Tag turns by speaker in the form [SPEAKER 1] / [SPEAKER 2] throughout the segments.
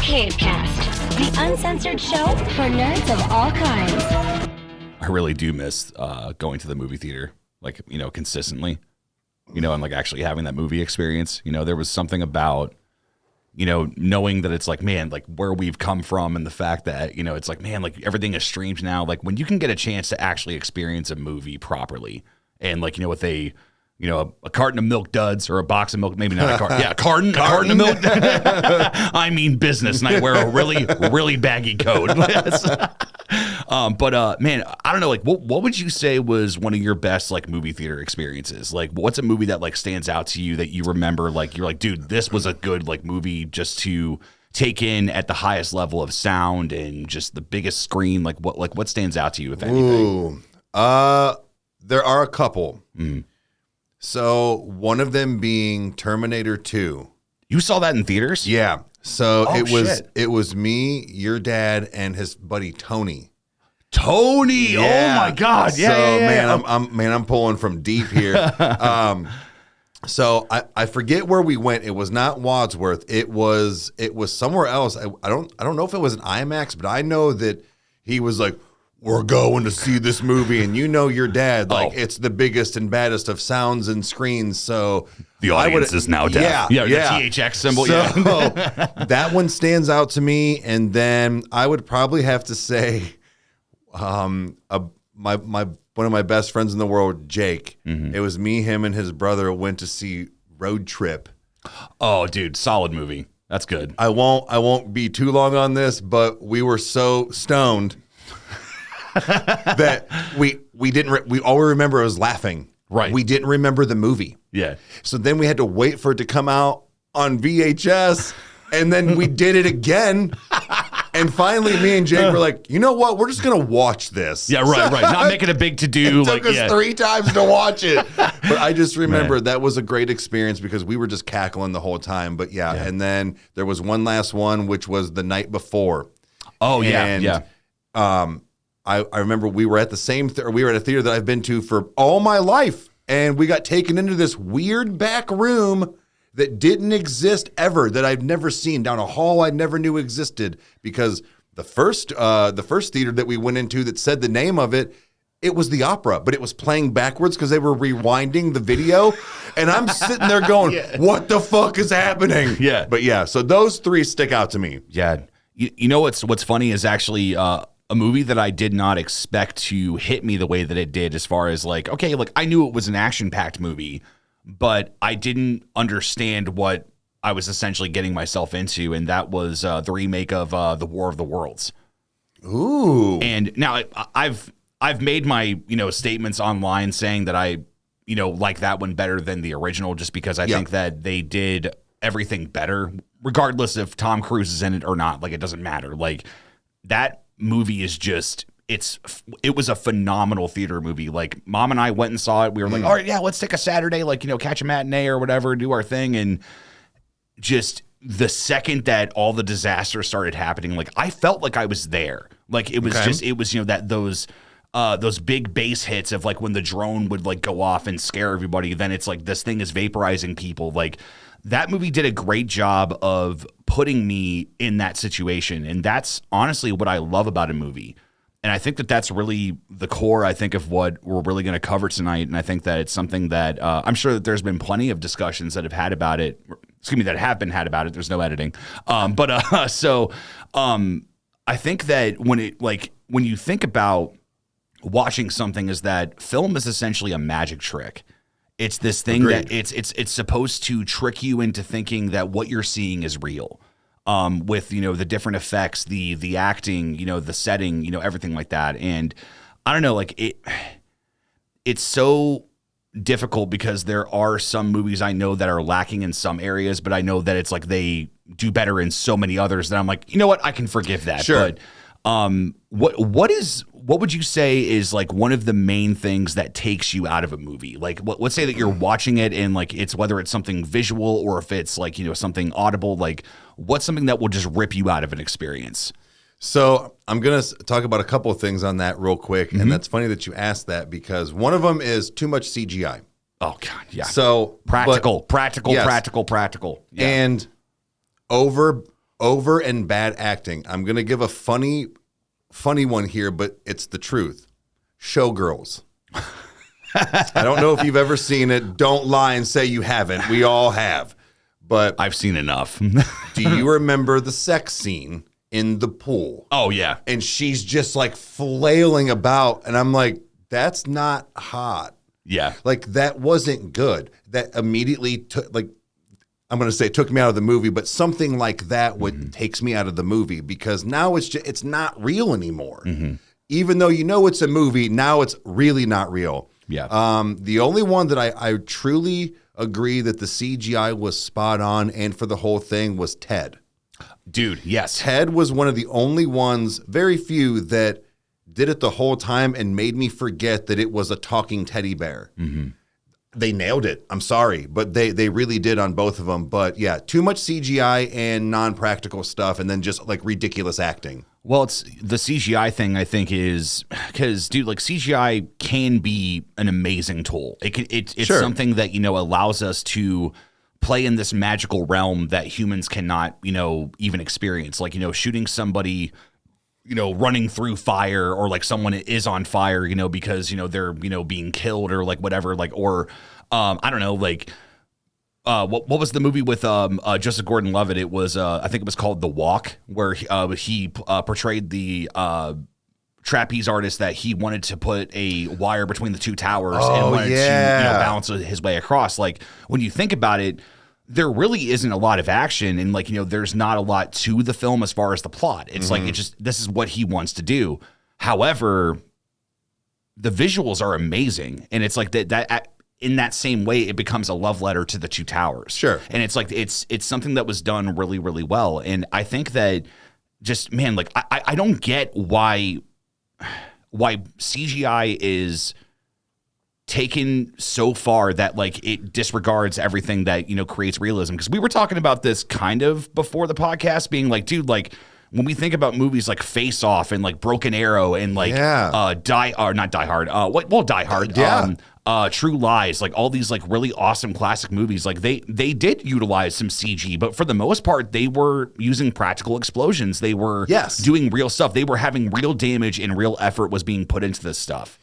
[SPEAKER 1] Cavecast, the uncensored show for nerds of all kinds.
[SPEAKER 2] I really do miss going to the movie theater, like, consistently, and like actually having that movie experience. There was something about, knowing that it's like, man, like where we've come from and the fact that, it's like, man, like everything is streamed now. Like when you can get a chance to actually experience a movie properly and like, with a carton of Milk Duds or a box of milk, maybe not a carton. Yeah, a carton of milk. I mean business, and I wear a really, really baggy coat. But man, I don't know, like what would you say was one of your best like movie theater experiences? Like what's a movie that like stands out to you that you remember, like you're like, dude, this was a good like movie just to take in at the highest level of sound and just the biggest screen? Like what stands out to you, if anything?
[SPEAKER 3] There are a couple. So one of them being Terminator 2.
[SPEAKER 2] You saw that in theaters?
[SPEAKER 3] Yeah. So
[SPEAKER 2] shit.
[SPEAKER 3] it was me, your dad, and his buddy Tony.
[SPEAKER 2] Tony,
[SPEAKER 3] Yeah.
[SPEAKER 2] oh my God. Yeah.
[SPEAKER 3] So man, I'm pulling from deep here. So I forget where we went. It was not Wadsworth. It was somewhere else. I don't know if it was an IMAX, but I know that he was like, we're going to see this movie, and your dad, like it's the biggest and baddest of sounds and screens. So
[SPEAKER 2] the audience is now deaf. Yeah. The THX symbol.
[SPEAKER 3] So that one stands out to me, and then I would probably have to say, one of my best friends in the world, Jake. It was me, him, and his brother went to see Road Trip.
[SPEAKER 2] Oh, dude, solid movie. That's good.
[SPEAKER 3] I won't be too long on this, but we were so stoned that we didn't. We all we remember was laughing.
[SPEAKER 2] Right.
[SPEAKER 3] We didn't remember the movie.
[SPEAKER 2] Yeah.
[SPEAKER 3] So then we had to wait for it to come out on VHS, and then we did it again. And finally, me and Jake were like, you know what? We're just gonna watch this.
[SPEAKER 2] Yeah. Right. Not making a big to do.
[SPEAKER 3] It took us 3 times to watch it. But I just remember that was a great experience because we were just cackling the whole time. But yeah. And then there was one last one, which was The Night Before.
[SPEAKER 2] Oh yeah.
[SPEAKER 3] And,
[SPEAKER 2] yeah.
[SPEAKER 3] I remember we were at the same we were at a theater that I've been to for all my life, and we got taken into this weird back room that didn't exist ever, that I've never seen, down a hall I never knew existed, because the first theater that we went into that said the name of it, it was the opera, but it was playing backwards because they were rewinding the video, and I'm sitting there going, what the fuck is happening?
[SPEAKER 2] Yeah.
[SPEAKER 3] But yeah, so those 3 stick out to me.
[SPEAKER 2] Yeah. You know what's funny is actually a movie that I did not expect to hit me the way that it did, as far as like, okay, like I knew it was an action-packed movie, but I didn't understand what I was essentially getting myself into, and that was the remake of The War of the Worlds.
[SPEAKER 3] Ooh.
[SPEAKER 2] And now I've made my statements online saying that I like that one better than the original, just because I think that they did everything better, regardless if Tom Cruise is in it or not. Like, it doesn't matter. Like, that movie is just, it was a phenomenal theater movie. Like, Mom and I went and saw it. We were like, all right, yeah, let's take a Saturday, like, catch a matinee or whatever, do our thing. And just the second that all the disasters started happening, like, I felt like I was there. Like, it was that those big bass hits of like when the drone would like go off and scare everybody, then it's like this thing is vaporizing people. Like, that movie did a great job of putting me in that situation. And that's honestly what I love about a movie. And I think that that's really the core, I think, of what we're really going to cover tonight. And I think that it's something that I'm sure that there's been plenty of discussions that have had about it. That have been had about it. There's no editing. I think that when you think about watching something, is that film is essentially a magic trick. It's this thing that it's supposed to trick you into thinking that what you're seeing is real. With the different effects, the acting, the setting, everything like that. And I don't know, like it's so difficult because there are some movies I know that are lacking in some areas, but I know that it's like they do better in so many others that I'm like, you know what, I can forgive that.
[SPEAKER 3] Sure.
[SPEAKER 2] But what would you say is like one of the main things that takes you out of a movie? Like, let's say that you're watching it and like it's whether it's something visual or if it's like something audible. Like, what's something that will just rip you out of an experience?
[SPEAKER 3] So I'm going to talk about a couple of things on that real quick. And that's funny that you asked that, because one of them is too much CGI.
[SPEAKER 2] Oh God. Yeah.
[SPEAKER 3] So
[SPEAKER 2] practical.
[SPEAKER 3] Yes.
[SPEAKER 2] Yeah.
[SPEAKER 3] And over over and bad acting. I'm going to give a funny one here, but it's the truth. Showgirls. I don't know if you've ever seen it. Don't lie and say you haven't. We all have. But
[SPEAKER 2] I've seen enough.
[SPEAKER 3] do you remember the sex scene in the pool?
[SPEAKER 2] Oh, yeah.
[SPEAKER 3] And she's just like flailing about. And I'm like, that's not hot.
[SPEAKER 2] Yeah.
[SPEAKER 3] Like, that wasn't good. That immediately took, like, I'm going to say it took me out of the movie, but something like that takes me out of the movie because now it's not real anymore. Even though you know it's a movie, now it's really not real.
[SPEAKER 2] Yeah.
[SPEAKER 3] The only one that I truly agree that the CGI was spot on and for the whole thing was Ted.
[SPEAKER 2] Dude, yes.
[SPEAKER 3] Ted was one of the only ones, very few, that did it the whole time and made me forget that it was a talking teddy bear. They nailed it. I'm sorry, but they really did on both of them. But yeah, too much CGI and non-practical stuff and then just like ridiculous acting.
[SPEAKER 2] Well, it's the CGI thing, I think, is because, dude, like CGI can be an amazing tool. It's
[SPEAKER 3] Sure.
[SPEAKER 2] something that, allows us to play in this magical realm that humans cannot, even experience. Like, shooting somebody, running through fire or like someone is on fire, because, they're, being killed or like whatever, like, or I don't know, like, what was the movie with Joseph Gordon-Levitt? It was I think it was called The Walk, where he portrayed the trapeze artist that he wanted to put a wire between the two towers and wanted to balance his way across. Like, when you think about it, there really isn't a lot of action and like there's not a lot to the film as far as the plot. It's like this is what he wants to do. However, the visuals are amazing, and it's like that in that same way, it becomes a love letter to the two towers.
[SPEAKER 3] Sure.
[SPEAKER 2] And it's like, it's something that was done really, really well. And I think that just, man, like, I don't get why CGI is taken so far that like it disregards everything that, creates realism. Cause we were talking about this kind of before the podcast being like, dude, like, when we think about movies like Face Off and like Broken Arrow and like Die Hard, True Lies, like all these like really awesome classic movies, like they did utilize some CG, but for the most part they were using practical explosions. They were doing real stuff. They were having real damage and real effort was being put into this stuff.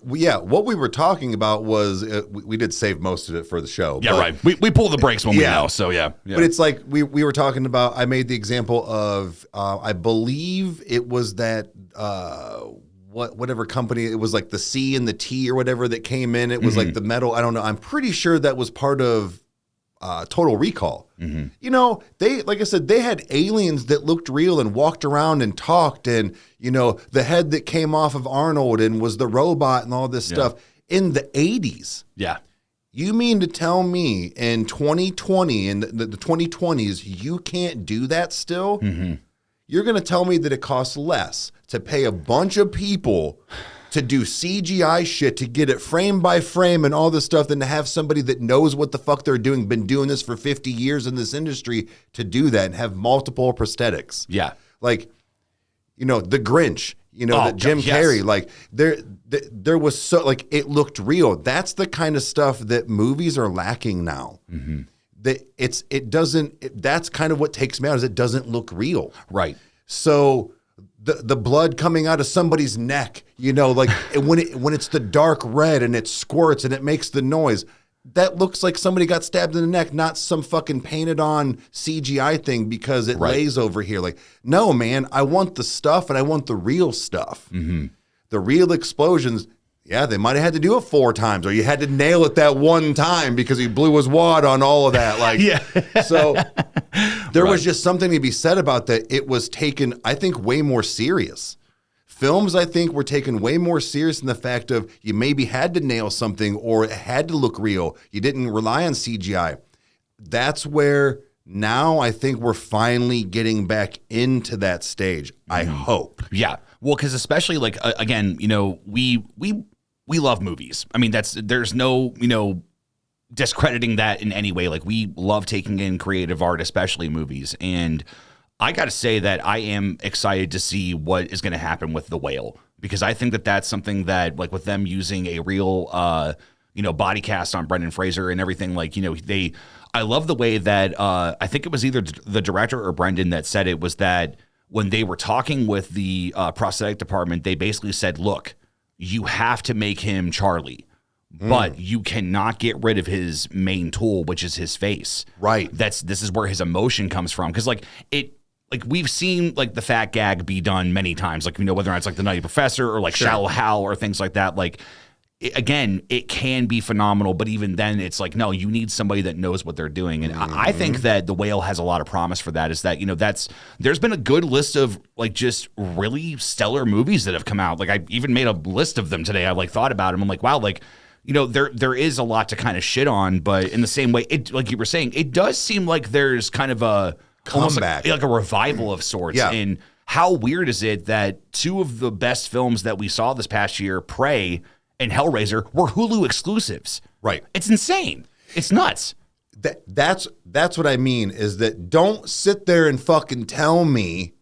[SPEAKER 3] What we were talking about was we did save most of it for the show.
[SPEAKER 2] Yeah, right. We pull the brakes when we know. So yeah.
[SPEAKER 3] But it's like we were talking about. I made the example of I believe it was that whatever company it was, like the C and the T or whatever that came in. It was like the metal. I don't know. I'm pretty sure that was part of Total Recall. They, like I said, they had aliens that looked real and walked around and talked, and the head that came off of Arnold and was the robot and all this stuff in the 80s.
[SPEAKER 2] Yeah.
[SPEAKER 3] You mean to tell me in 2020 and the 2020s you can't do that still? You're going to tell me that it costs less to pay a bunch of people to do CGI shit, to get it frame by frame and all this stuff, than to have somebody that knows what the fuck they're doing, been doing this for 50 years in this industry, to do that and have multiple prosthetics.
[SPEAKER 2] Yeah.
[SPEAKER 3] Like, The Grinch, that Jim Carrey, like there was so, like, it looked real. That's the kind of stuff that movies are lacking now. That's kind of what takes me out, is it doesn't look real.
[SPEAKER 2] Right.
[SPEAKER 3] So the blood coming out of somebody's neck, like when it's the dark red and it squirts and it makes the noise, that looks like somebody got stabbed in the neck, not some fucking painted on CGI thing because it lays over here. Like, no, man, I want the stuff and I want the real stuff. The real explosions. Yeah, they might have had to do it 4 times, or you had to nail it that one time because he blew his wad on all of that. Like, so there was just something to be said about that. It was taken, I think, way more serious. Films, I think, were taken way more serious in the fact of you maybe had to nail something or it had to look real. You didn't rely on CGI. That's where now I think we're finally getting back into that stage. I hope.
[SPEAKER 2] Yeah. Well, because especially like, again, we love movies. I mean, there's no, discrediting that in any way. Like, we love taking in creative art, especially movies. And I got to say that I am excited to see what is going to happen with The Whale, because I think that that's something that, like, with them using a real, body cast on Brendan Fraser and everything. Like, I love the way that I think it was either the director or Brendan that said it was that when they were talking with the prosthetic department, they basically said, look, you have to make him Charlie, but you cannot get rid of his main tool, which is his face.
[SPEAKER 3] Right.
[SPEAKER 2] This is where his emotion comes from. Because like we've seen like the fat gag be done many times, like, whether or not it's like the Nutty Professor or like Shallow Hal or things like that. Like, again, it can be phenomenal, but even then it's like, no, you need somebody that knows what they're doing. And I think that The Whale has a lot of promise for that, is that, there's been a good list of like just really stellar movies that have come out. Like, I even made a list of them today. I like thought about them. I'm like, wow, like, there is a lot to kind of shit on, but in the same way, it, like you were saying, it does seem like there's kind of a comeback, like a revival of sorts.
[SPEAKER 3] Yeah.
[SPEAKER 2] And how weird is it that two of the best films that we saw this past year, Prey and Hellraiser, were Hulu exclusives?
[SPEAKER 3] Right.
[SPEAKER 2] It's insane. It's nuts.
[SPEAKER 3] That's what I mean, is that don't sit there and fucking tell me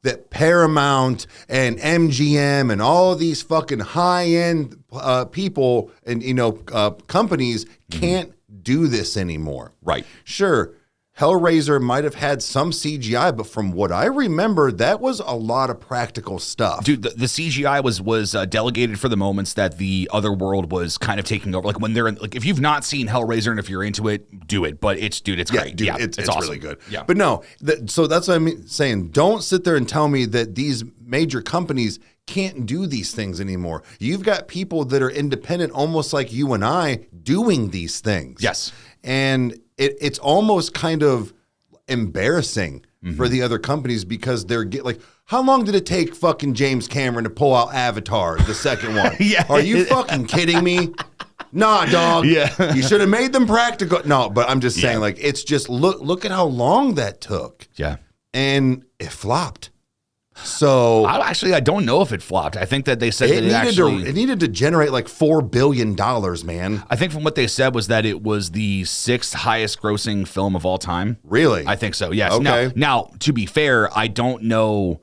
[SPEAKER 3] that Paramount and MGM and all of these fucking high-end people and, companies can't do this anymore.
[SPEAKER 2] Right.
[SPEAKER 3] Sure, Hellraiser might have had some CGI, but from what I remember, that was a lot of practical stuff.
[SPEAKER 2] Dude, the CGI was delegated for the moments that the other world was kind of taking over. Like, when they're in, like, if you've not seen Hellraiser and if you're into it, do it. But it's great.
[SPEAKER 3] Dude,
[SPEAKER 2] yeah,
[SPEAKER 3] it's
[SPEAKER 2] awesome.
[SPEAKER 3] really good.
[SPEAKER 2] Yeah.
[SPEAKER 3] But no, so that's what I'm saying. Don't sit there and tell me that these major companies can't do these things anymore. You've got people that are independent, almost like you and I, doing these things.
[SPEAKER 2] Yes.
[SPEAKER 3] And it's almost kind of embarrassing for the other companies, because they're like, how long did it take fucking James Cameron to pull out Avatar, the second one?
[SPEAKER 2] Yeah.
[SPEAKER 3] Are you fucking kidding me? Nah, dog.
[SPEAKER 2] Yeah.
[SPEAKER 3] You should have made them practical. No, but I'm just saying, like, it's just look at how long that took.
[SPEAKER 2] Yeah.
[SPEAKER 3] And it flopped. So
[SPEAKER 2] I don't know if it flopped. I think that they said that
[SPEAKER 3] it needed to generate like $4 billion, man.
[SPEAKER 2] I think from what they said was that it was the 6th highest grossing film of all time.
[SPEAKER 3] Really?
[SPEAKER 2] I think so, yes.
[SPEAKER 3] Okay.
[SPEAKER 2] Now, to be fair, I don't know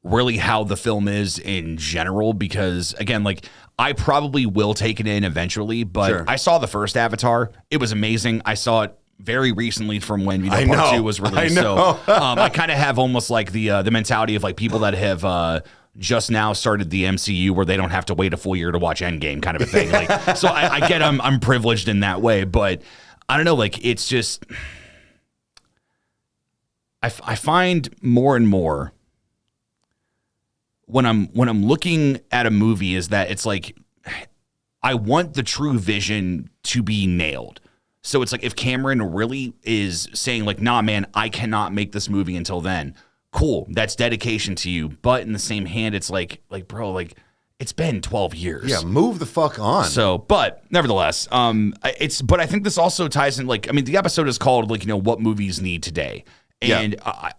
[SPEAKER 2] really how the film is in general, because, again, like, I probably will take it in eventually, but
[SPEAKER 3] Sure.
[SPEAKER 2] I saw the first Avatar. It was amazing. I saw it very recently from when part 2 was released. So I kind of have almost like the mentality of like people that have just now started the MCU, where they don't have to wait a full year to watch Endgame, kind of a thing. Like, so I get I'm privileged in that way, but I don't know. Like, it's just I find more and more when I'm looking at a movie is that it's like I want the true vision to be nailed. So it's like, if Cameron really is saying like, nah, man, I cannot make this movie until then, cool, that's dedication to you. But in the same hand, it's like, bro, like, it's been 12 years.
[SPEAKER 3] Yeah, move the fuck on.
[SPEAKER 2] So, but nevertheless, but I think this also ties in, like, I mean, the episode is called like, what movies need today. And I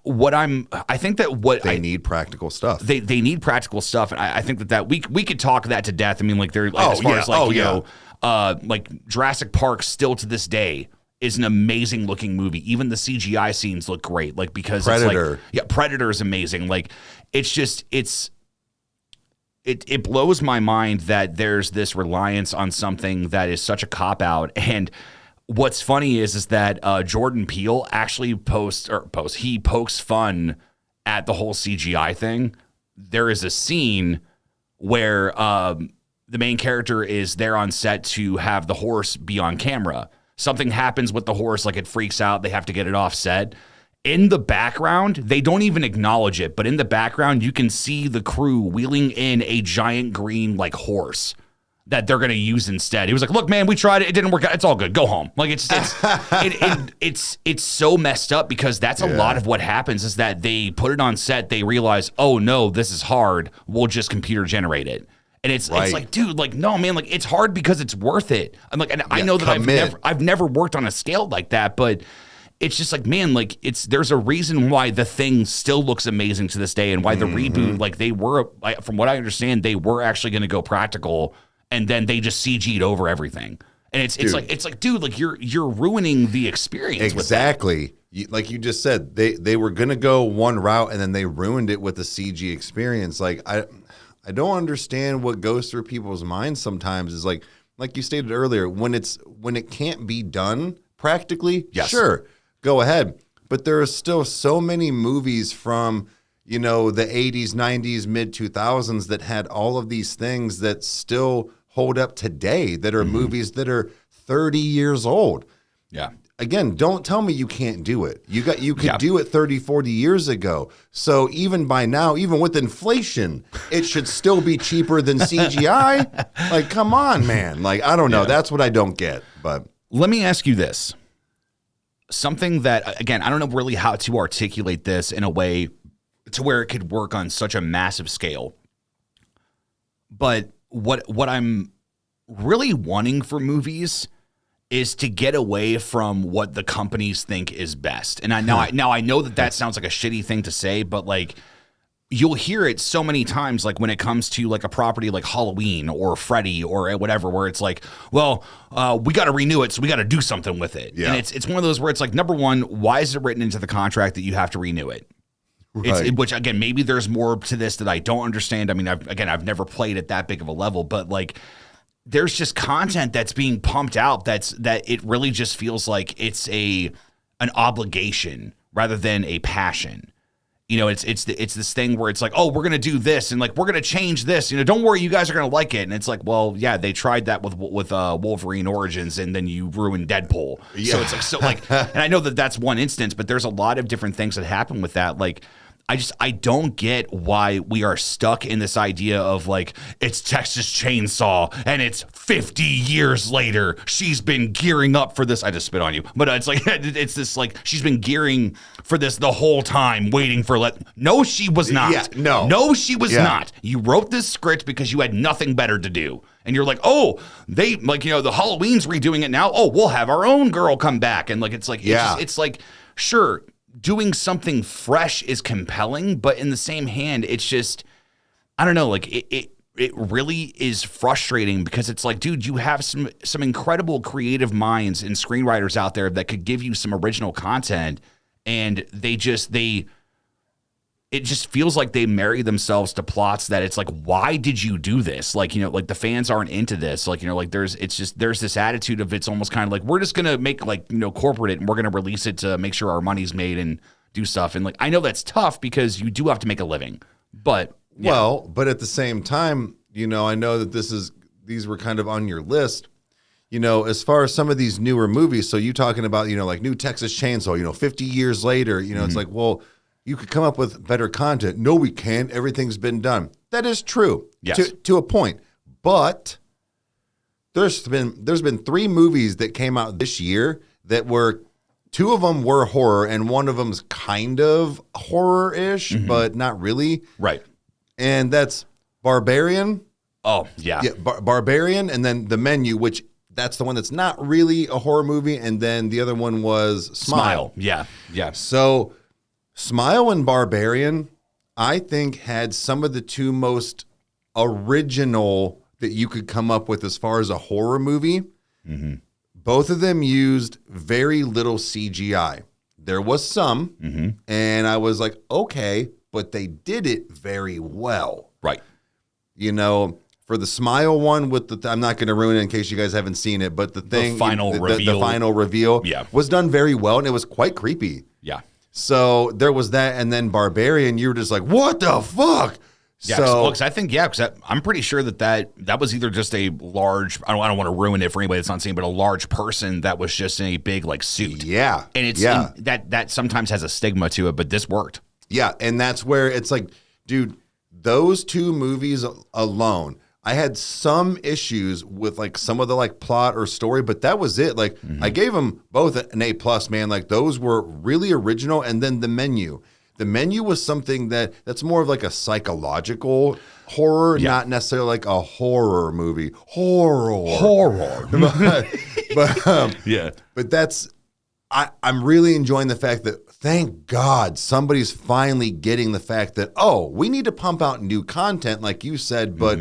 [SPEAKER 2] think that what
[SPEAKER 3] they need practical stuff.
[SPEAKER 2] They need practical stuff, and I think that we could talk that to death. I mean, like, they're like, as far as like like Jurassic Park still to this day is an amazing looking movie. Even the CGI scenes look great, like, because
[SPEAKER 3] Predator.
[SPEAKER 2] It's like, Predator is amazing. Like, it's just it blows my mind that there's this reliance on something that is such a cop out. And what's funny is that Jordan Peele actually he pokes fun at the whole CGI thing. There is a scene where the main character is there on set to have the horse be on camera. Something happens with the horse, like it freaks out. They have to get it off set. In the background, they don't even acknowledge it, but in the background, you can see the crew wheeling in a giant green like horse that they're going to use instead. He was like, "Look, man, we tried it. It didn't work out. It's all good. Go home." Like, it's so messed up, because that's a lot of what happens is that they put it on set. They realize, oh no, this is hard. We'll just computer generate it. And it's like, dude, like, no, man, like, it's hard because it's worth it. I'm like, and I know that I've never worked on a scale like that, but it's just like, man, like, there's a reason why The Thing still looks amazing to this day, and why the reboot, like, they were, like, from what I understand, they were actually going to go practical, and then they just CG'd over everything. And it's like, dude, like, you're ruining the experience.
[SPEAKER 3] Exactly. Like you just said, they were going to go one route, and then they ruined it with the CG experience. Like, I don't understand what goes through people's minds sometimes, is like, like you stated earlier, when it can't be done practically,
[SPEAKER 2] Yes.
[SPEAKER 3] sure, go ahead. But there are still so many movies from, the 80s, 90s, mid 2000s that had all of these things that still hold up today, that are movies that are 30 years old.
[SPEAKER 2] Yeah.
[SPEAKER 3] Again, don't tell me you can't do it. You could do it 30, 40 years ago. So even by now, even with inflation, it should still be cheaper than CGI. Like, come on, man. Like, I don't know.
[SPEAKER 2] Yeah.
[SPEAKER 3] That's what I don't get. But
[SPEAKER 2] Let me ask you this. Something that, again, I don't know really how to articulate this in a way to where it could work on such a massive scale. But what I'm really wanting for movies is to get away from what the companies think is best. And I know that sounds like a shitty thing to say, but like you'll hear it so many times, like when it comes to like a property like Halloween or Freddy or whatever, where it's like, well, we got to renew it, so we got to do something with it. Yeah. And it's one of those where it's like, number one, why is it written into the contract that you have to renew it? Right. Which again, maybe there's more to this that I don't understand. I mean, I've never played at that big of a level, but like, there's just content that's being pumped out that it really just feels like it's an obligation rather than a passion. It's this thing where it's like, oh, we're gonna do this and like we're gonna change this. Don't worry, you guys are gonna like it. And it's like, well, yeah, they tried that with Wolverine Origins, and then you ruined Deadpool. Yeah. So it's like, and I know that that's one instance, but there's a lot of different things that happen with that. Like, I don't get why we are stuck in this idea of like, it's Texas Chainsaw and it's 50 years later. She's been gearing up for this. I just spit on you. But it's like, it's this like, she's been gearing for this the whole time, waiting for No, she was not.
[SPEAKER 3] Yeah, no.
[SPEAKER 2] No, she was not. You wrote this script because you had nothing better to do. And you're like, oh, they like, the Halloween's redoing it now. Oh, we'll have our own girl come back. And like, it's like, it's like, sure, doing something fresh is compelling, but in the same hand, it's just, I don't know, like it really is frustrating because it's like, dude, you have some incredible creative minds and screenwriters out there that could give you some original content, and it just feels like they marry themselves to plots that it's like, why did you do this? Like, like the fans aren't into this. Like, like there's this attitude of, it's almost kind of like, we're just going to make like, corporate it, and we're going to release it to make sure our money's made and do stuff. And like, I know that's tough because you do have to make a living, but yeah.
[SPEAKER 3] Well, but at the same time, I know that these were kind of on your list, as far as some of these newer movies. So you talking about, like new Texas Chainsaw, 50 years later, it's like, well, you could come up with better content. No, we can't. Everything's been done. That is true,
[SPEAKER 2] yes,
[SPEAKER 3] to a point. But there's been 3 movies that came out this year that were, 2 of them were horror, and one of them's kind of horror-ish, but not really.
[SPEAKER 2] Right.
[SPEAKER 3] And that's Barbarian.
[SPEAKER 2] Oh, yeah.
[SPEAKER 3] Yeah, Barbarian, and then The Menu, which that's the one that's not really a horror movie, and then the other one was Smile.
[SPEAKER 2] Yeah, yeah.
[SPEAKER 3] So Smile and Barbarian, I think, had some of the 2 most original that you could come up with as far as a horror movie. Mm-hmm. Both of them used very little CGI. There was some, and I was like, okay, but they did it very well.
[SPEAKER 2] Right.
[SPEAKER 3] For the Smile one with I'm not going to ruin it in case you guys haven't seen it, but the
[SPEAKER 2] final reveal.
[SPEAKER 3] The final reveal was done very well, and it was quite creepy.
[SPEAKER 2] Yeah.
[SPEAKER 3] So there was that, and then Barbarian, you were just like, what the fuck?
[SPEAKER 2] Yeah, because I think, because I'm pretty sure that was either just a large, I don't want to ruin it for anybody that's not seeing, but a large person that was just in a big like suit.
[SPEAKER 3] Yeah.
[SPEAKER 2] And it's that sometimes has a stigma to it, but this worked.
[SPEAKER 3] Yeah, and that's where it's like, dude, those 2 movies alone, I had some issues with like some of the like plot or story, but that was it. Like I gave them both an A+, man. Like those were really original. And then The Menu. The Menu was something that's more of like a psychological horror, not necessarily like a horror movie. Horror. But that's, I'm really enjoying the fact that, thank God, somebody's finally getting the fact that, oh, we need to pump out new content, like you said, but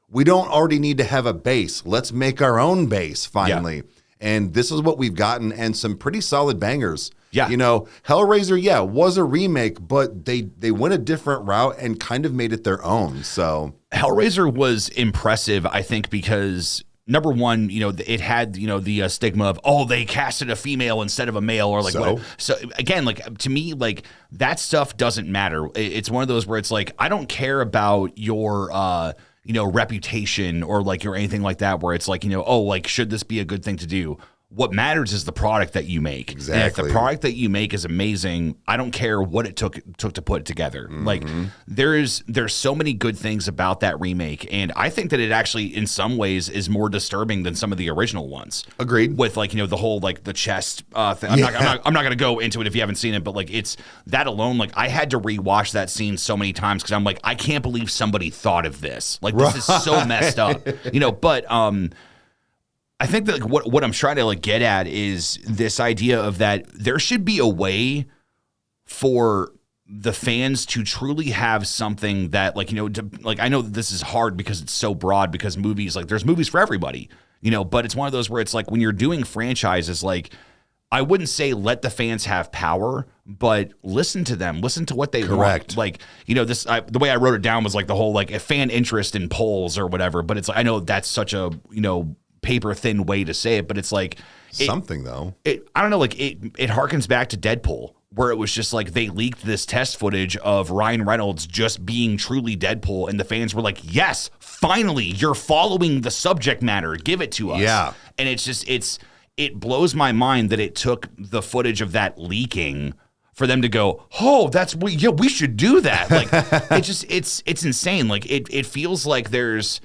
[SPEAKER 3] we don't already need to have a base. Let's make our own base finally. Yeah. And this is what we've gotten, and some pretty solid bangers.
[SPEAKER 2] Yeah.
[SPEAKER 3] Hellraiser, was a remake, but they went a different route and kind of made it their own. So
[SPEAKER 2] Hellraiser was impressive, I think, because number one, it had, the stigma of, oh, they casted a female instead of a male, or like, so again, like, to me, like, that stuff doesn't matter. It's one of those where it's like, I don't care about your, reputation or like your anything like that, where it's like, oh, like, should this be a good thing to do? What matters is the product that you make.
[SPEAKER 3] Exactly.
[SPEAKER 2] And if the product that you make is amazing, I don't care what it took to put it together. Like, there's so many good things about that remake, and I think that it actually, in some ways, is more disturbing than some of the original ones.
[SPEAKER 3] Agreed.
[SPEAKER 2] With like, the whole like the chest thing. I'm not going to go into it if you haven't seen it, but like, it's that alone. Like, I had to rewatch that scene so many times because I'm like, I can't believe somebody thought of this. Like, this is so messed up. But I think that, like, what I'm trying to like get at is this idea of that there should be a way for the fans to truly have something that, like, like, I know that this is hard because it's so broad, because movies, like, there's movies for everybody, but it's one of those where it's like, when you're doing franchises, like, I wouldn't say let the fans have power, but listen to them, listen to what they want. Like, the way I wrote it down was like the whole, like, a fan interest in polls or whatever, but it's like, I know that's such a, paper thin way to say it, but it's like
[SPEAKER 3] something though.
[SPEAKER 2] I don't know, like it harkens back to Deadpool, where it was just like they leaked this test footage of Ryan Reynolds just being truly Deadpool, and the fans were like, yes, finally, you're following the subject matter, give it to us. Yeah. And it's just it blows my mind that it took the footage of that leaking for them to go, oh, we should do that. Like, it's insane. Like, it feels like there's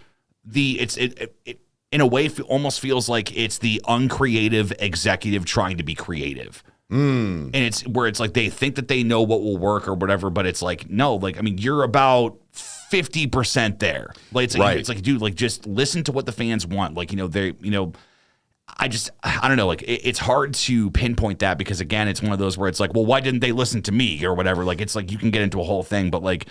[SPEAKER 2] in a way, it almost feels like it's the uncreative executive trying to be creative. And it's where it's like they think that they know what will work or whatever, but it's like, no, like, I mean, you're about 50% there. Like, it's like, dude, like, just listen to what the fans want. Like, I don't know, like, it's hard to pinpoint that, because again, it's one of those where it's like, well, why didn't they listen to me or whatever? Like, it's like, you can get into a whole thing, but like,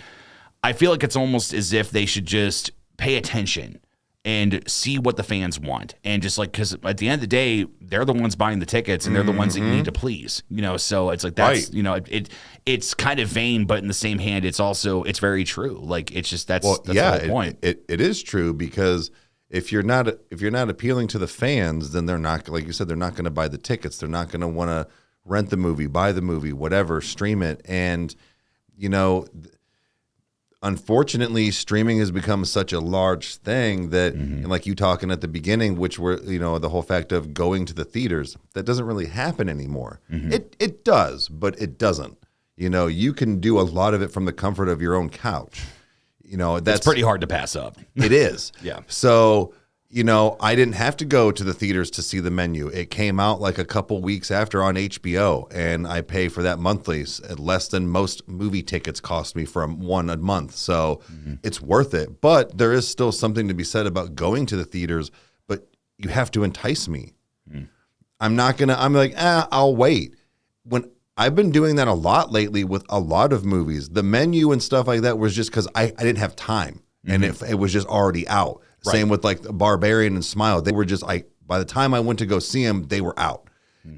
[SPEAKER 2] I feel like it's almost as if they should just pay attention and see what the fans want. And just like, because at the end of the day, they're the ones buying the tickets, and they're the ones that you need to please, so it's like, that's, it's kind of vain, but in the same hand, it's very true. Like, it's just, that's the whole point.
[SPEAKER 3] It is true, because if you're not appealing to the fans, then they're not, like you said, they're not going to buy the tickets. They're not going to want to rent the movie, buy the movie, whatever, stream it. And, unfortunately, streaming has become such a large thing that, and like you talking at the beginning, which were, the whole fact of going to the theaters, that doesn't really happen anymore. It does, but it doesn't. You can do a lot of it from the comfort of your own couch. That's
[SPEAKER 2] pretty hard to pass up.
[SPEAKER 3] It is.
[SPEAKER 2] Yeah.
[SPEAKER 3] So, I didn't have to go to the theaters to see the menu. It came out like a couple weeks after on HBO, and I pay for that monthly at less than most movie tickets cost me for one a month. So it's worth it. But there is still something to be said about going to the theaters, but you have to entice me. I'm like, I'll wait. When I've been doing that a lot lately with a lot of movies. The menu and stuff like that was just because I didn't have time, and it was just already out. Right. Same with like Barbarian and Smile. They were just by the time I went to go see them, they were out.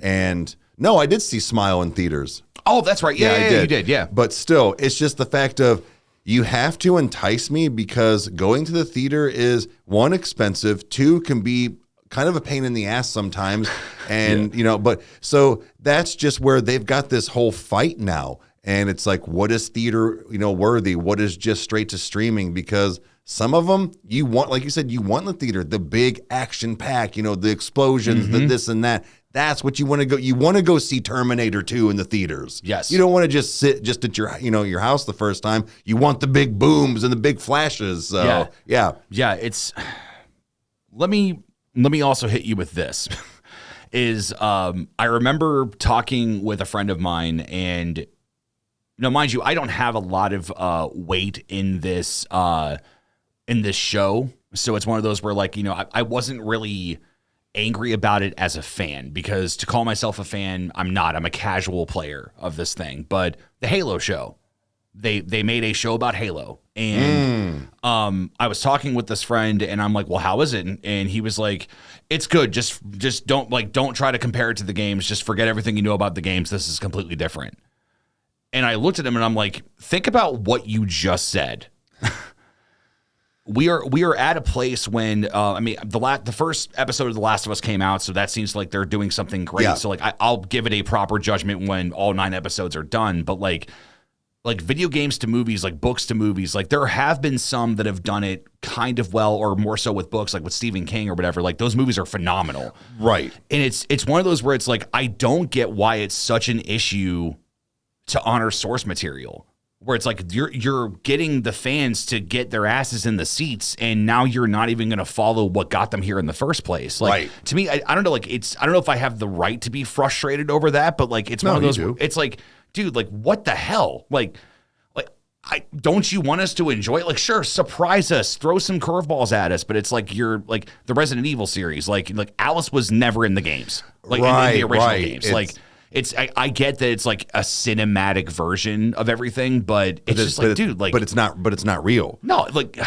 [SPEAKER 3] And no, I did see Smile in theaters.
[SPEAKER 2] Oh, that's right. Yeah, you did. Yeah.
[SPEAKER 3] But still, it's just the fact of you have to entice me, because going to the theater is, one, expensive, two, can be kind of a pain in the ass sometimes. And, but so that's just where they've got this whole fight now. And it's like, what is theater, worthy? What is just straight to streaming? Because some of them you want, like you said, you want in the theater, the big action pack, the explosions, the this and that. That's what you want to go. You want to go see Terminator 2 in the theaters.
[SPEAKER 2] Yes.
[SPEAKER 3] You don't want to just sit just at your, your house the first time. You want the big booms and the big flashes. So yeah.
[SPEAKER 2] It's, let me also hit you with this. I remember talking with a friend of mine, and mind you, I don't have a lot of weight in this show, so it's one of those where, like, I wasn't really angry about it as a fan, because to call myself a fan, I'm not. I'm a casual player of this thing. But the Halo show, they made a show about Halo, and I was talking with this friend, and I'm like, well, how is it? And he was like, it's good. Just don't try to compare it to the games. Just forget everything you know about the games. This is completely different. And I looked at him, and I'm like, think about what you just said. we are at a place when the first episode of The Last of Us came out, so that seems like they're doing something great.
[SPEAKER 3] Yeah.
[SPEAKER 2] So like I'll give it a proper judgment when all 9 episodes are done. But like video games to movies, like books to movies, like there have been some that have done it kind of well, or more so with books, like with Stephen King or whatever. Like those movies are phenomenal,
[SPEAKER 3] Right.
[SPEAKER 2] and it's one of those where it's like I don't get why it's such an issue to honor source material. Where it's like you're getting the fans to get their asses in the seats, and now you're not even going to follow what got them here in the first place. Like
[SPEAKER 3] Right.
[SPEAKER 2] to me, I don't know. Like I don't know if I have the right to be frustrated over that, but like it's one of those.
[SPEAKER 3] you do.
[SPEAKER 2] It's like, dude, like what the hell? Like I don't you want us to enjoy it? Like sure, surprise us, throw some curveballs at us, but it's like you're like the Resident Evil series. Like Alice was never in the games, like in the original games. Like. I get that it's like a cinematic version of everything, but it's just like, dude, like,
[SPEAKER 3] but it's not real.
[SPEAKER 2] No, like,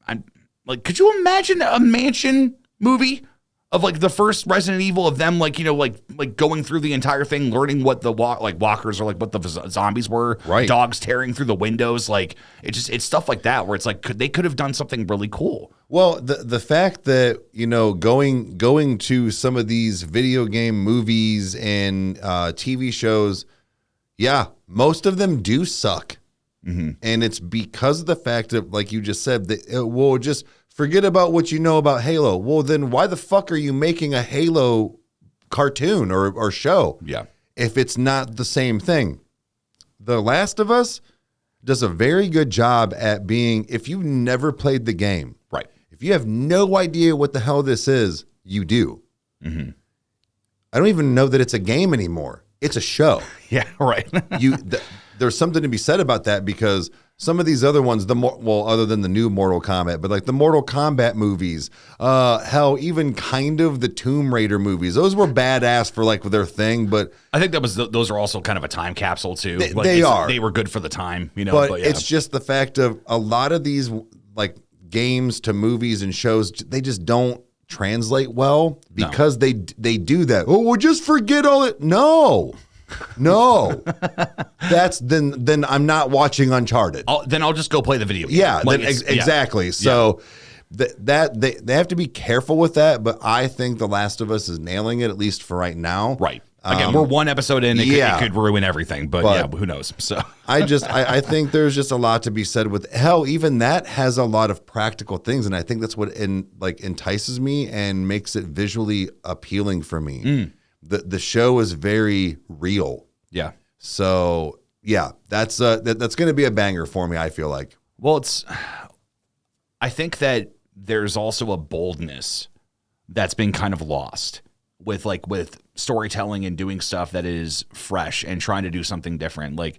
[SPEAKER 2] I'm like, could you imagine a mansion movie of like the first Resident Evil of them, like, you know, like going through the entire thing, learning what the walkers or like what the zombies were,
[SPEAKER 3] right? Dogs
[SPEAKER 2] tearing through the windows, like it's stuff like that where it's like they could have done something really cool.
[SPEAKER 3] Well, the fact that, you know, going to some of these video game movies and TV shows, yeah, most of them do suck. Mm-hmm. And it's because of the fact that, like you just said, that we'll just forget about what you know about Halo. Well, then why the fuck are you making a Halo cartoon or show?
[SPEAKER 2] Yeah.
[SPEAKER 3] If it's not the same thing. The Last of Us does a very good job at being, if you've never played the game,
[SPEAKER 2] right?
[SPEAKER 3] If you have no idea what the hell this is, you do. Mm-hmm. I don't even know that it's a game anymore. It's a show.
[SPEAKER 2] Yeah, right.
[SPEAKER 3] There's something to be said about that, because some of these other ones, other than the new Mortal Kombat, but like the Mortal Kombat movies, hell, even kind of the Tomb Raider movies, those were badass for like their thing. But
[SPEAKER 2] I think those are also kind of a time capsule too.
[SPEAKER 3] They
[SPEAKER 2] were good for the time, you know.
[SPEAKER 3] But
[SPEAKER 2] yeah.
[SPEAKER 3] It's just the fact of a lot of these like games to movies and shows, they just don't translate well because they do that. Oh, well, just forget all it. No. That's then I'm not watching Uncharted.
[SPEAKER 2] Then I'll just go play the video game.
[SPEAKER 3] Yeah, exactly. So that they have to be careful with that. But I think The Last of Us is nailing it, at least for right now.
[SPEAKER 2] Right. Again, we're one episode in. It could ruin everything, but yeah, who knows? So
[SPEAKER 3] I think there's just a lot to be said with hell. Even that has a lot of practical things, and I think that's what entices me and makes it visually appealing for me. The show is very real.
[SPEAKER 2] Yeah.
[SPEAKER 3] So yeah, that's going to be a banger for me, I feel like.
[SPEAKER 2] Well, I think that there's also a boldness that's been kind of lost with storytelling and doing stuff that is fresh and trying to do something different. Like,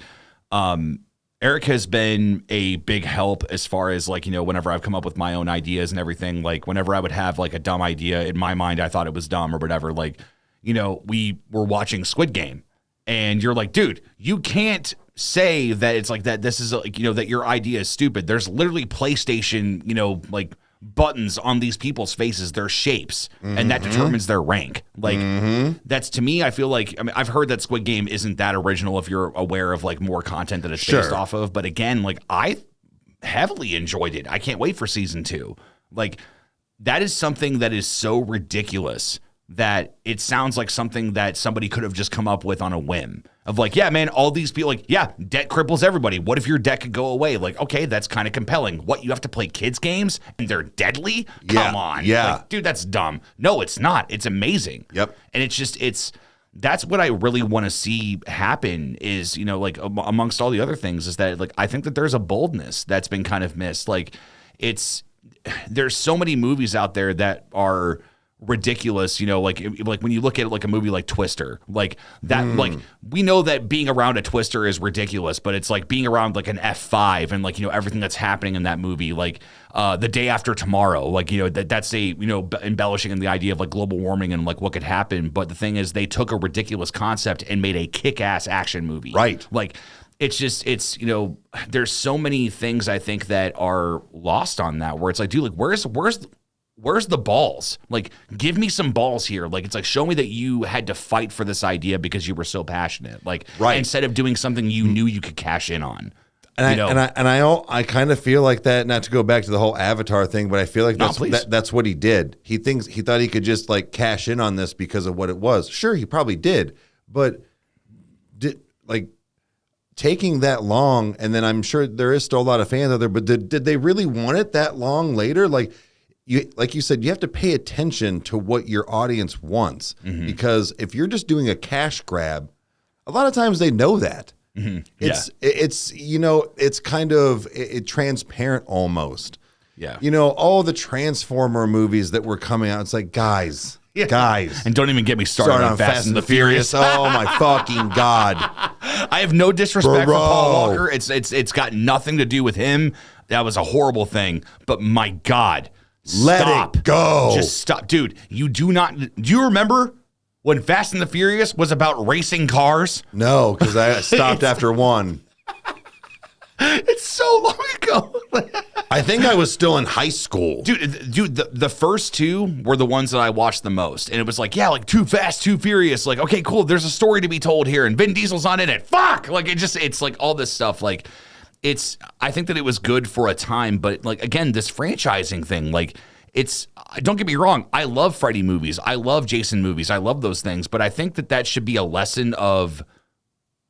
[SPEAKER 2] Eric has been a big help as far as like, you know, whenever I've come up with my own ideas and everything, like whenever I would have like a dumb idea in my mind, I thought it was dumb or whatever. Like, you know, we were watching Squid Game and you're like, dude, you can't say that it's like that. This is like, you know, that your idea is stupid. There's literally PlayStation, you know, like buttons on these people's faces, their shapes, and that determines their rank. Like that's, to me, I feel like, I mean, I've heard that Squid Game isn't that original if you're aware of like more content that it's based off of. But again, like I heavily enjoyed it. I can't wait for season 2. Like that is something that is so ridiculous that it sounds like something that somebody could have just come up with on a whim of like, yeah, man, all these people, like, yeah, debt cripples everybody. What if your debt could go away? Like, okay, that's kind of compelling. What, you have to play kids games and they're deadly? Come on.
[SPEAKER 3] Yeah.
[SPEAKER 2] Like, dude, that's dumb. No, it's not. It's amazing.
[SPEAKER 3] Yep.
[SPEAKER 2] And that's what I really want to see happen is, you know, like amongst all the other things is that like, I think that there's a boldness that's been kind of missed. Like there's so many movies out there that are ridiculous, you know, like when you look at like a movie like Twister, like that, like we know that being around a Twister is ridiculous, but it's like being around like an F5 and like, you know, everything that's happening in that movie, like The Day After Tomorrow, like, you know, that's a, you know, embellishing in the idea of like global warming and like what could happen. But the thing is, they took a ridiculous concept and made a kick-ass action movie.
[SPEAKER 3] Right.
[SPEAKER 2] Like it's, you know, there's so many things I think that are lost on that, where it's like, dude, like where's the balls? Like, give me some balls here. Like, it's like, show me that you had to fight for this idea because you were so passionate. Like, instead of doing something you knew you could cash in on.
[SPEAKER 3] I kind of feel like that. Not to go back to the whole Avatar thing, but I feel like that's what he did. He thought he could just like cash in on this because of what it was. Sure, he probably did, but taking that long, and then I'm sure there is still a lot of fans out there. But did they really want it that long later? Like you said, you have to pay attention to what your audience wants, because if you're just doing a cash grab, a lot of times they know that. It's kind of transparent almost.
[SPEAKER 2] Yeah.
[SPEAKER 3] All the Transformer movies that were coming out, it's like, guys.
[SPEAKER 2] And don't even get me started on Fast and the Furious.
[SPEAKER 3] Oh my fucking God.
[SPEAKER 2] I have no disrespect for Paul Walker. It's got nothing to do with him. That was a horrible thing. But my God,
[SPEAKER 3] let it go.
[SPEAKER 2] Just stop. Dude, do you remember when Fast and the Furious was about racing cars?
[SPEAKER 3] No, because I stopped after one.
[SPEAKER 2] It's so long ago.
[SPEAKER 3] I think I was still in high school.
[SPEAKER 2] Dude, the first two were the ones that I watched the most. And it was like, Too Fast, Too Furious. Like, okay, cool. There's a story to be told here. And Vin Diesel's not in it. Fuck! Like, it's like all this stuff. Like, I think that it was good for a time. But, like, again, this franchising thing, like, don't get me wrong. I love Freddy movies. I love Jason movies. I love those things. But I think that should be a lesson of,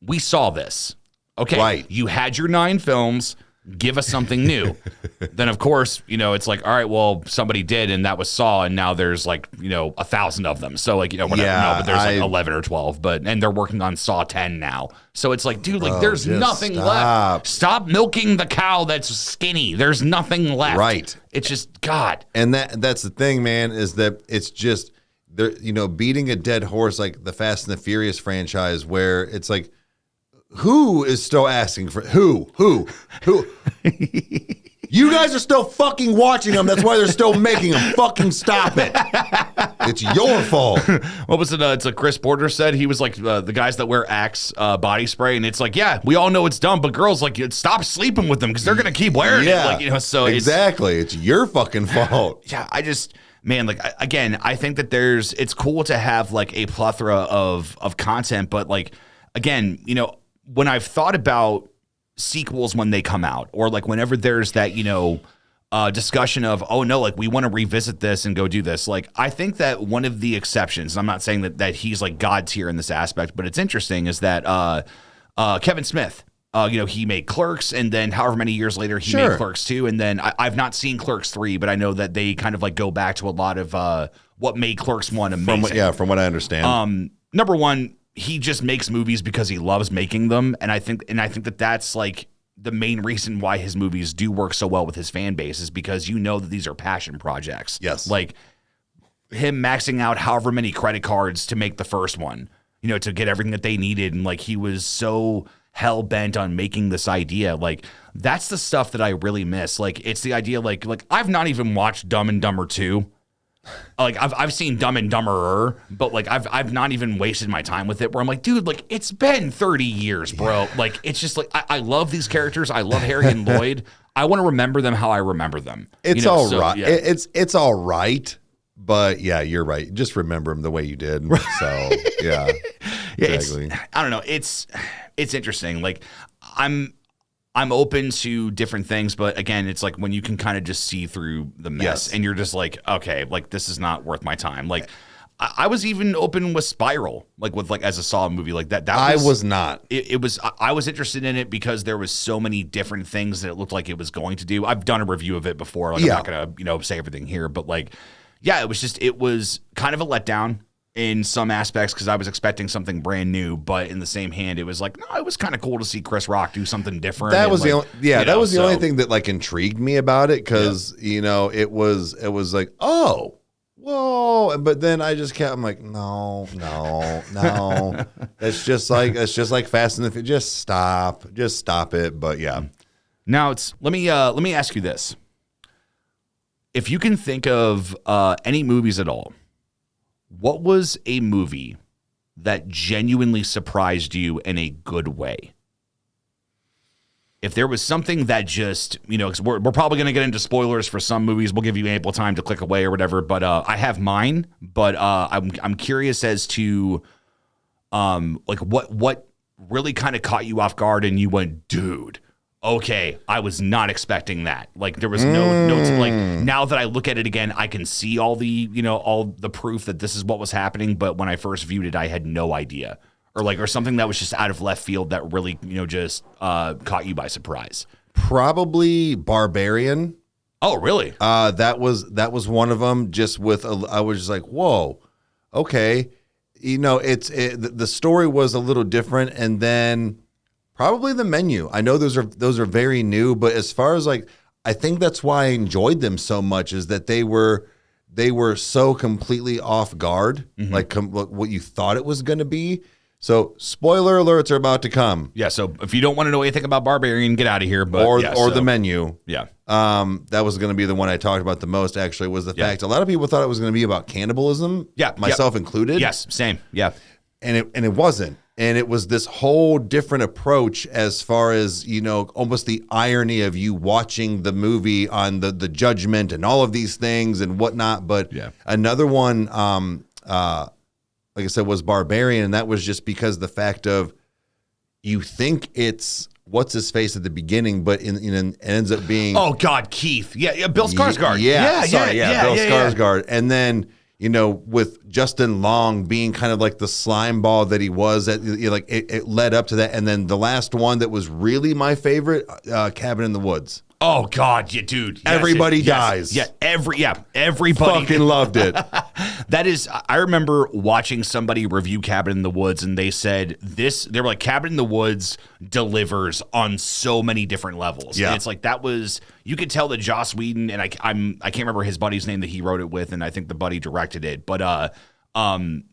[SPEAKER 2] we saw this. Okay, right. You had your 9 films. Give us something new. Then, of course, it's like, all right, well, somebody did, and that was Saw, and now there's like, 1,000 of them. So, like, whatever. No, but there's like 11 or 12, and they're working on Saw 10 now. So it's like, dude, like, there's nothing left. Stop milking the cow that's skinny. There's nothing left.
[SPEAKER 3] Right.
[SPEAKER 2] It's just, God.
[SPEAKER 3] And that's the thing, man, is that it's just, beating a dead horse like the Fast and the Furious franchise, where it's like, who is still asking for who? You guys are still fucking watching them. That's why they're still making them. Fucking stop it. It's your fault.
[SPEAKER 2] What was it? It's like Chris Porter said. He was like the guys that wear Axe body spray, and it's like, yeah, we all know it's dumb, but girls, like, stop sleeping with them because they're gonna keep wearing it. Like, so
[SPEAKER 3] exactly, it's your fucking fault.
[SPEAKER 2] Yeah, man, like, again, I think that it's cool to have like a plethora of content, but like, again, when I've thought about sequels when they come out, or like whenever there's that, discussion of, oh no, like, we want to revisit this and go do this. Like, I think that one of the exceptions, and I'm not saying that he's like God tier in this aspect, but it's interesting, is that Kevin Smith, he made Clerks, and then however many years later he made Clerks 2. And then I've not seen Clerks 3, but I know that they kind of like go back to a lot of what made Clerks 1 amazing.
[SPEAKER 3] From what I understand.
[SPEAKER 2] Number one, he just makes movies because he loves making them, and I think that that's like the main reason why his movies do work so well with his fan base, is because that these are passion projects.
[SPEAKER 3] Yes,
[SPEAKER 2] like him maxing out however many credit cards to make the first one, to get everything that they needed, and like he was so hell bent on making this idea. Like, that's the stuff that I really miss. Like, it's the idea. Like I've not even watched Dumb and Dumber 2. Like, I've seen Dumb and Dumberer, but like I've not even wasted my time with it, where I'm like, dude, like, it's been 30 years, bro. Like, it's just like, I love these characters. I love Harry and Lloyd. I want to remember them how I remember them.
[SPEAKER 3] It's all right. Yeah. It's all right. But yeah, you're right. Just remember them the way you did. So yeah,
[SPEAKER 2] exactly. I don't know. It's interesting. Like, I'm open to different things, but again, it's like when you can kind of just see through the mess, and you're just like, okay, like, this is not worth my time. Like, I was even open with Spiral, like with like as a Saw movie, like that.
[SPEAKER 3] I was not.
[SPEAKER 2] It was. I was interested in it because there was so many different things that it looked like it was going to do. I've done a review of it before. Like, I'm not gonna say everything here, but like, yeah, it was kind of a letdown in some aspects, because I was expecting something brand new, but in the same hand, it was like, no, it was kind of cool to see Chris Rock do something different.
[SPEAKER 3] That was the only thing that like intrigued me about it, because it was like, oh, whoa, but then I just kept, I'm like, no, it's just like Fast and the Furious. Just stop it. But yeah,
[SPEAKER 2] now let me ask you this: if you can think of any movies at all, what was a movie that genuinely surprised you in a good way? If there was something that just, 'cause we're probably going to get into spoilers for some movies. We'll give you ample time to click away or whatever. But I have mine. But I'm curious as to like what really kind of caught you off guard and you went, dude, okay, I was not expecting that. Like there was no like now that I look at it again, I can see all the, all the proof that this is what was happening. But when I first viewed it, I had no idea, or something that was just out of left field that really, just caught you by surprise.
[SPEAKER 3] Probably Barbarian.
[SPEAKER 2] Oh, really?
[SPEAKER 3] That was one of them. Just with I was just like, whoa, okay. The story was a little different, and then probably The Menu. I know those are very new, but as far as like, I think that's why I enjoyed them so much is that they were so completely off guard, like what you thought it was going to be. So spoiler alerts are about to come.
[SPEAKER 2] Yeah. So if you don't want to know anything about Barbarian, get out of here. But
[SPEAKER 3] The Menu.
[SPEAKER 2] Yeah.
[SPEAKER 3] That was going to be the one I talked about the most. Actually, was the fact a lot of people thought it was going to be about cannibalism.
[SPEAKER 2] Yeah.
[SPEAKER 3] Myself included.
[SPEAKER 2] Yes. Same. Yeah.
[SPEAKER 3] And it wasn't. And it was this whole different approach as far as, almost the irony of you watching the movie on the judgment and all of these things and whatnot. But another one, like I said, was Barbarian. And that was just because the fact of you think it's what's his face at the beginning, but it ends up being.
[SPEAKER 2] Oh, God, Keith. Yeah. Bill Skarsgård.
[SPEAKER 3] Bill Skarsgård. And then, with Justin Long being kind of like the slime ball that he was, it led up to that. And then the last one that was really my favorite, Cabin in the Woods.
[SPEAKER 2] Oh God, yeah, dude. Yes,
[SPEAKER 3] everybody dies.
[SPEAKER 2] Yeah, everybody
[SPEAKER 3] fucking loved it.
[SPEAKER 2] That is, I remember watching somebody review Cabin in the Woods, and they said they were like, Cabin in the Woods delivers on so many different levels.
[SPEAKER 3] Yeah,
[SPEAKER 2] and it's like that was, you could tell that Joss Whedon, and I can't remember his buddy's name that he wrote it with, and I think the buddy directed it, but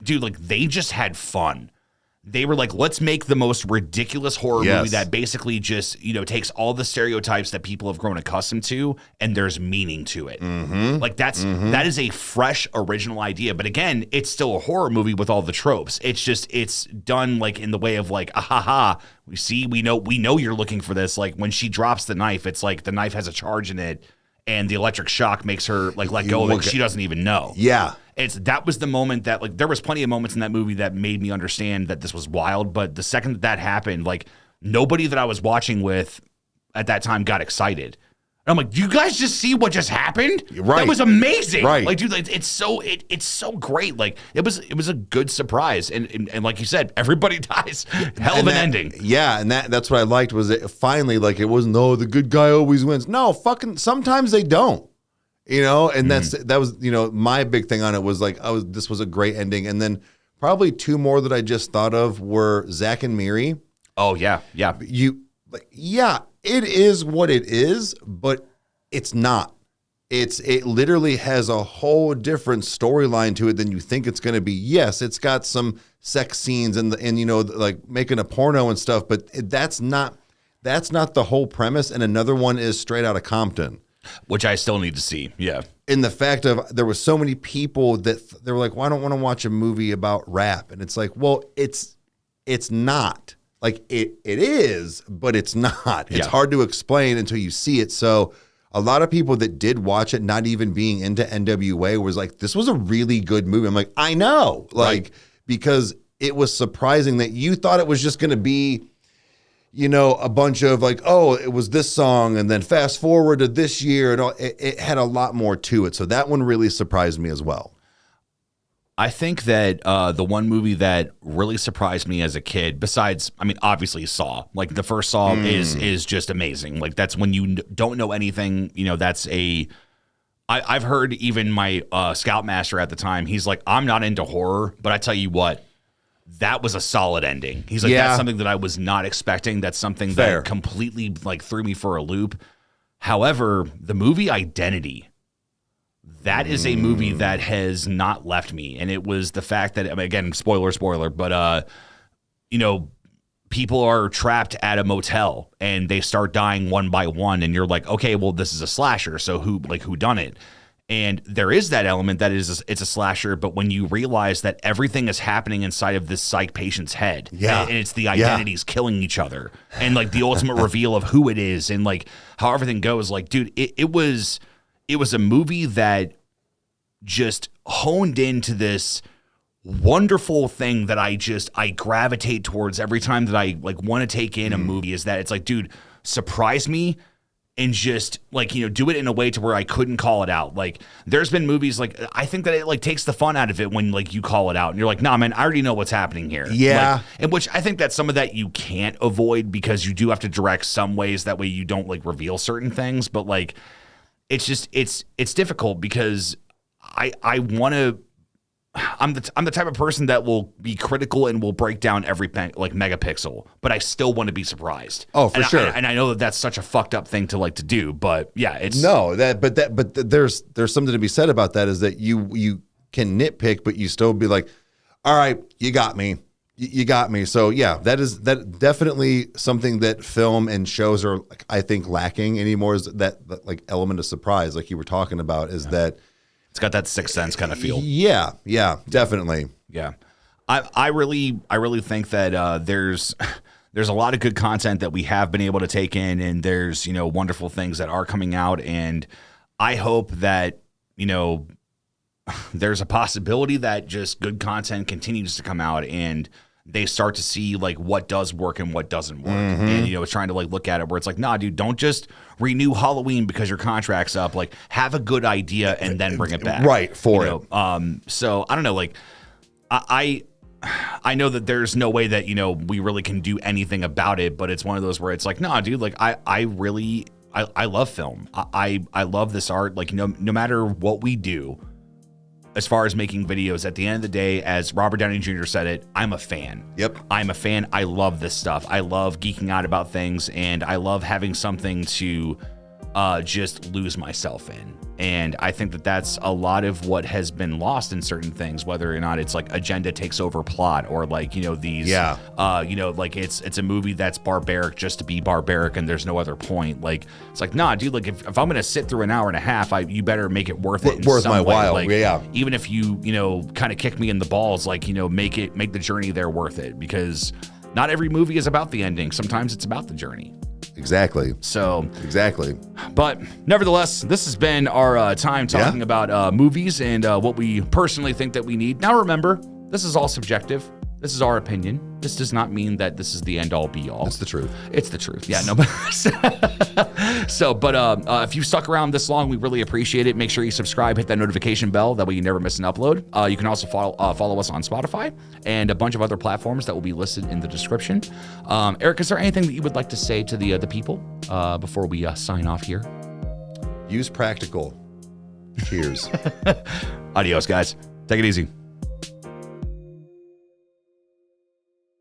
[SPEAKER 2] dude, like they just had fun. They were like, let's make the most ridiculous horror movie that basically just, takes all the stereotypes that people have grown accustomed to, and there's meaning to it. Like that is a fresh, original idea. But again, it's still a horror movie with all the tropes. It's done like in the way of like, we know you're looking for this. Like when she drops the knife, it's like the knife has a charge in it, and the electric shock makes her like let go of it. She doesn't even know.
[SPEAKER 3] Yeah.
[SPEAKER 2] That was the moment that, like, there was plenty of moments in that movie that made me understand that this was wild. But the second that happened, like, nobody that I was watching with at that time got excited. And I'm like, do you guys just see what just happened?
[SPEAKER 3] Right.
[SPEAKER 2] That was amazing.
[SPEAKER 3] Right.
[SPEAKER 2] Like, dude, it's so great. Like, it was a good surprise. And like you said, everybody dies. Hell of an ending.
[SPEAKER 3] Yeah, and that's what I liked was it finally, like, it wasn't, the good guy always wins. No, fucking sometimes they don't. And that was, my big thing on it was like, this was a great ending. And then probably two more that I just thought of were Zack and Miri.
[SPEAKER 2] Oh yeah. Yeah.
[SPEAKER 3] It is what it is, but it's not. It literally has a whole different storyline to it than you think it's going to be. Yes, it's got some sex scenes and like making a porno and stuff, but that's not the whole premise. And another one is Straight Outta Compton,
[SPEAKER 2] which I still need to see. Yeah.
[SPEAKER 3] In the fact of there were so many people that they were like, well, I don't want to watch a movie about rap. And it's like, well, it's not. Like it is, but it's not. It's hard to explain until you see it. So a lot of people that did watch it, not even being into NWA, was like, this was a really good movie. I'm like, I know. Like, because it was surprising that you thought it was just going to be, a bunch of like, oh, it was this song, and then fast forward to this year, and all, it had a lot more to it. So that one really surprised me as well.
[SPEAKER 2] I think that the one movie that really surprised me as a kid, besides, obviously Saw. Like the first Saw is just amazing. Like that's when you don't know anything. I've heard even my Scoutmaster at the time. He's like, I'm not into horror, but I tell you what. That was a solid ending. He's like, that's something that I was not expecting. That's something that completely like threw me for a loop. However, the movie Identity, that is a movie that has not left me. And it was the fact that, again, spoiler, but, people are trapped at a motel and they start dying one by one. And you're like, okay, well, this is a slasher. So who done it? And there is that element that it's a slasher, but when you realize that everything is happening inside of this psych patient's head, and it's the identities killing each other, and like the ultimate reveal of who it is, and like how everything goes, like, dude, it was a movie that just honed into this wonderful thing that I gravitate towards every time that I like want to take in a movie is that it's like, dude, surprise me and just like, you know, do it in a way to where I couldn't call it out. Like there's been movies like I think that it like takes the fun out of it when like you call it out and you're like, nah, man, I already know what's happening here.
[SPEAKER 3] Yeah.
[SPEAKER 2] Like, and which I think that some of that you can't avoid because you do have to direct some ways that way you don't like reveal certain things. But like, it's just, it's difficult because I want to, I'm the type of person that will be critical and will break down every like megapixel, but I still want to be surprised.
[SPEAKER 3] Oh, for sure.
[SPEAKER 2] And I know that that's such a fucked up thing to like to do, but yeah, it's
[SPEAKER 3] there's something to be said about that is that you can nitpick, but you still be like, all right, you got me. You got me. So yeah, that definitely something that film and shows are, I think, lacking anymore is that like element of surprise, like you were talking about, is that
[SPEAKER 2] it's got that Sixth Sense kind of feel.
[SPEAKER 3] Yeah, definitely.
[SPEAKER 2] Yeah, I really think that there's a lot of good content that we have been able to take in, and there's, you know, wonderful things that are coming out, and I hope that, you know, there's a possibility that just good content continues to come out and they start to see like what does work and what doesn't work. And, you know, it's trying to like look at it where it's like, nah, dude, don't just renew Halloween because your contract's up. Like have a good idea and then bring it back.
[SPEAKER 3] Right. For
[SPEAKER 2] you know? So I don't know, like I know that there's no way that, you know, we really can do anything about it, but it's one of those where it's like, nah, dude, like I love film. I love this art. Like, no matter what we do, as far as making videos, at the end of the day, as Robert Downey Jr. said it, I'm a fan.
[SPEAKER 3] Yep.
[SPEAKER 2] I'm a fan. I love this stuff. I love geeking out about things, and I love having something to just lose myself in. And I think that that's a lot of what has been lost in certain things, whether or not it's like agenda takes over plot or like, you know, these, you know, like it's a movie that's barbaric just to be barbaric and there's no other point. Like, it's like, nah, dude, like if I'm going to sit through an hour and a half, you better make it worth it.
[SPEAKER 3] Worth my while.
[SPEAKER 2] Like,
[SPEAKER 3] yeah.
[SPEAKER 2] Even if you know, kind of kick me in the balls, like, you know, make the journey there worth it, because not every movie is about the ending. Sometimes it's about the journey.
[SPEAKER 3] Exactly.
[SPEAKER 2] So
[SPEAKER 3] exactly.
[SPEAKER 2] But nevertheless, this has been our time talking about movies and what we personally think that we need. Now, remember, this is all subjective. This is our opinion. This does not mean that this is the end all be all.
[SPEAKER 3] It's the truth.
[SPEAKER 2] It's the truth. Yeah, no. But if you stuck around this long, we really appreciate it. Make sure you subscribe, hit that notification bell. That way you never miss an upload. You can also follow us on Spotify and a bunch of other platforms that will be listed in the description. Eric, is there anything that you would like to say to the people before we sign off here?
[SPEAKER 3] Use practical. Cheers.
[SPEAKER 2] Adios, guys. Take it easy.